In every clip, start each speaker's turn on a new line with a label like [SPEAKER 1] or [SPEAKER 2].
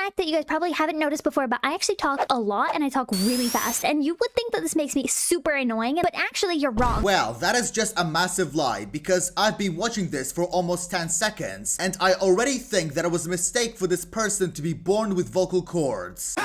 [SPEAKER 1] fact that you guys probably haven't noticed before, but I actually talk a lot and I talk really fast. And you would think that this makes me super annoying, but actually you're wrong.
[SPEAKER 2] Well, that is just a massive lie, because I've been watching this for almost 10 seconds, and I already think that it was a mistake for this person to be born with vocal cords.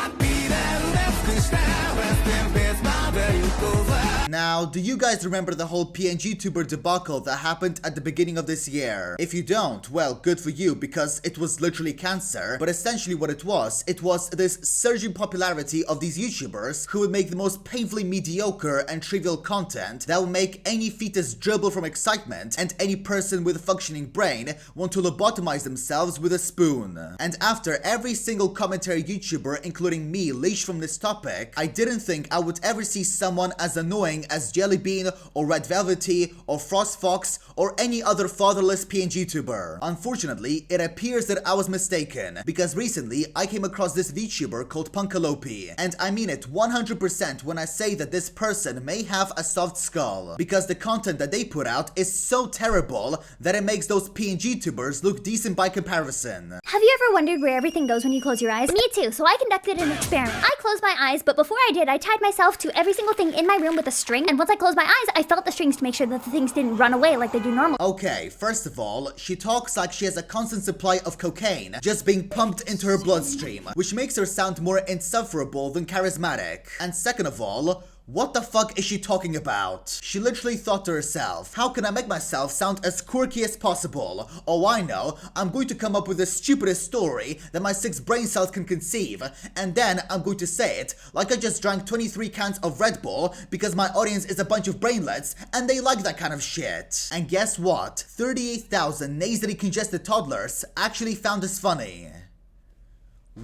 [SPEAKER 2] Now, do you guys remember the whole PNGtuber debacle that happened at the beginning of this year? If you don't, well, good for you, because it was literally cancer, but essentially what it was this surging popularity of these YouTubers who would make the most painfully mediocre and trivial content that would make any fetus dribble from excitement and any person with a functioning brain want to lobotomize themselves with a spoon. And after every single commentary YouTuber, including me, leashed from this topic, I didn't think I would ever see someone as annoying as Jellybean or Red Velvety or Frost Fox or any other fatherless PNGtuber. Unfortunately, it appears that I was mistaken, because recently I came across this VTuber called Punkalopi, and I mean it 100% when I say that this person may have a soft skull, because the content that they put out is so terrible that it makes those PNGtubers look decent by comparison.
[SPEAKER 1] Have you ever wondered where everything goes when you close your eyes? Me too, so I conducted an experiment. I closed my eyes, but before I did, I tied myself to every single thing in my room with a string, and once I closed my eyes, I felt the strings to make sure that the things didn't run away like they do normally.
[SPEAKER 2] Okay, first of all, she talks like she has a constant supply of cocaine just being pumped into her bloodstream, which makes her sound more insufferable than charismatic. And second of all, what the fuck is she talking about? She literally thought to herself, how can I make myself sound as quirky as possible? Oh, I know, I'm going to come up with the stupidest story that my 6 brain cells can conceive, and then I'm going to say it like I just drank 23 cans of Red Bull because my audience is a bunch of brainlets and they like that kind of shit. And guess what? 38,000 nasally congested toddlers actually found this funny.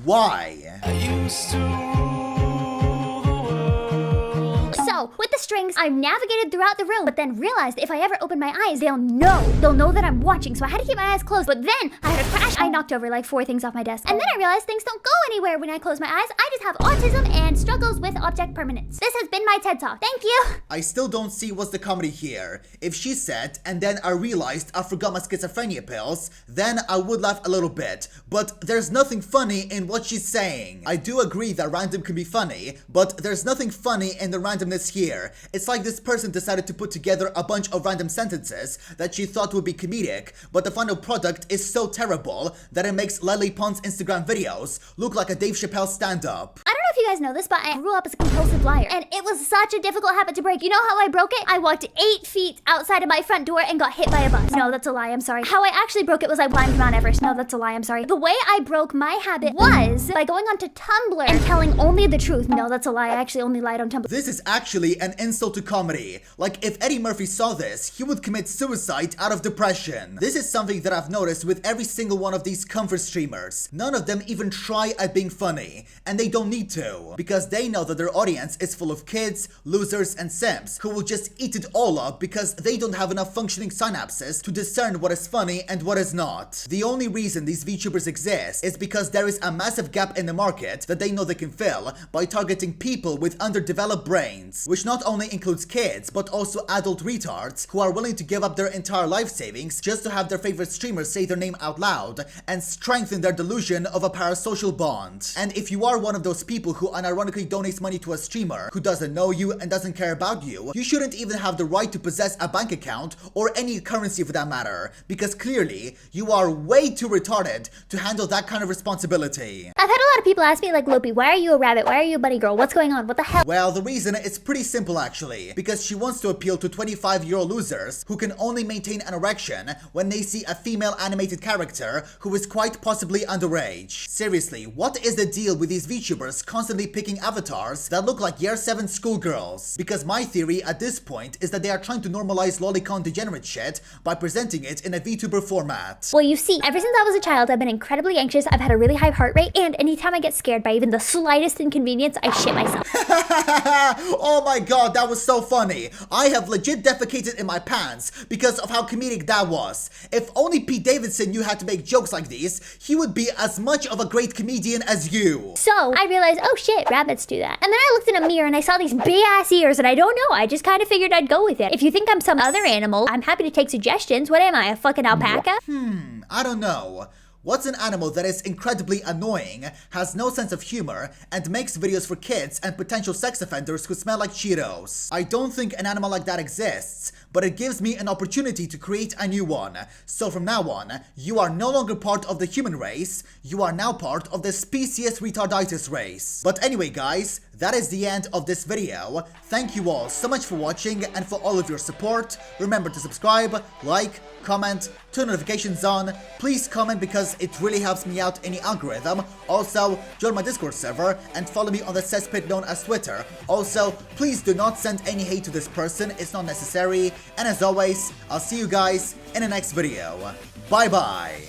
[SPEAKER 2] Why?
[SPEAKER 1] So, with the strings, I navigated throughout the room, but then realized if I ever open my eyes, they'll know that I'm watching, so I had to keep my eyes closed. But then, I had a crash. I knocked over like 4 things off my desk. And then I realized things don't go anywhere when I close my eyes. I just have autism and struggles with object permanence. This has been my TED Talk. Thank you!
[SPEAKER 2] I still don't see what's the comedy here. If she said, and then I realized I forgot my schizophrenia pills, then I would laugh a little bit. But there's nothing funny in what she's saying. I do agree that random can be funny, but there's nothing funny in the randomness here. It's like this person decided to put together a bunch of random sentences that she thought would be comedic, but the final product is so terrible that it makes Lily Pond's Instagram videos look like a Dave Chappelle stand-up.
[SPEAKER 1] I don't know if you guys know this, but I grew up as a compulsive liar, and it was such a difficult habit to break. You know how I broke it? I walked 8 feet outside of my front door and got hit by a bus. No, that's a lie, I'm sorry. How I actually broke it was I climbed Mount Everest. No, that's a lie, I'm sorry. The way I broke my habit was by going onto Tumblr and telling only the truth. No, that's a lie, I actually only lied on Tumblr.
[SPEAKER 2] This is actually an insult to comedy. Like, if Eddie Murphy saw this, he would commit suicide out of depression. This is something that I've noticed with every single one of these comfort streamers. None of them even try at being funny, and they don't need to, because they know that their audience is full of kids, losers, and simps who will just eat it all up because they don't have enough functioning synapses to discern what is funny and what is not. The only reason these VTubers exist is because there is a massive gap in the market that they know they can fill by targeting people with underdeveloped brains, which not only includes kids, but also adult retards who are willing to give up their entire life savings just to have their favorite streamer say their name out loud and strengthen their delusion of a parasocial bond. And if you are one of those people who unironically donates money to a streamer who doesn't know you and doesn't care about you, you shouldn't even have the right to possess a bank account or any currency for that matter, because clearly you are way too retarded to handle that kind of responsibility.
[SPEAKER 1] I've had a lot of people ask me like, Lopi, why are you a rabbit? Why are you a bunny girl? What's going on? What the hell?
[SPEAKER 2] Well, the reason is pretty simple actually, because she wants to appeal to 25-year-old losers who can only maintain an erection when they see a female animated character who is quite possibly underage. Seriously, what is the deal with these VTubers constantly picking avatars that look like year 7 schoolgirls? Because my theory at this point is that they are trying to normalize lolicon degenerate shit by presenting it in a VTuber format.
[SPEAKER 1] Well, you see, ever since I was a child, I've been incredibly anxious, I've had a really high heart rate, and anytime I get scared by even the slightest inconvenience, I shit myself.
[SPEAKER 2] Oh my god, that was so funny. I have legit defecated in my pants because of how comedic that was. If only Pete Davidson knew how to make jokes like these, he would be as much of a great comedian as you.
[SPEAKER 1] So, I realized, oh shit, rabbits do that. And then I looked in a mirror and I saw these big ass ears, and I don't know, I just kind of figured I'd go with it. If you think I'm some other animal, I'm happy to take suggestions. What am I, a fucking alpaca?
[SPEAKER 2] I don't know. What's an animal that is incredibly annoying, has no sense of humor, and makes videos for kids and potential sex offenders who smell like Cheetos? I don't think an animal like that exists, but it gives me an opportunity to create a new one. So from now on, you are no longer part of the human race, you are now part of the specious retarditis race. But anyway guys, that is the end of this video. Thank you all so much for watching and for all of your support. Remember to subscribe, like, comment, turn notifications on. Please comment because it really helps me out in the algorithm. Also, join my Discord server and follow me on the cesspit known as Twitter. Also, please do not send any hate to this person, it's not necessary. And as always, I'll see you guys in the next video. Bye bye!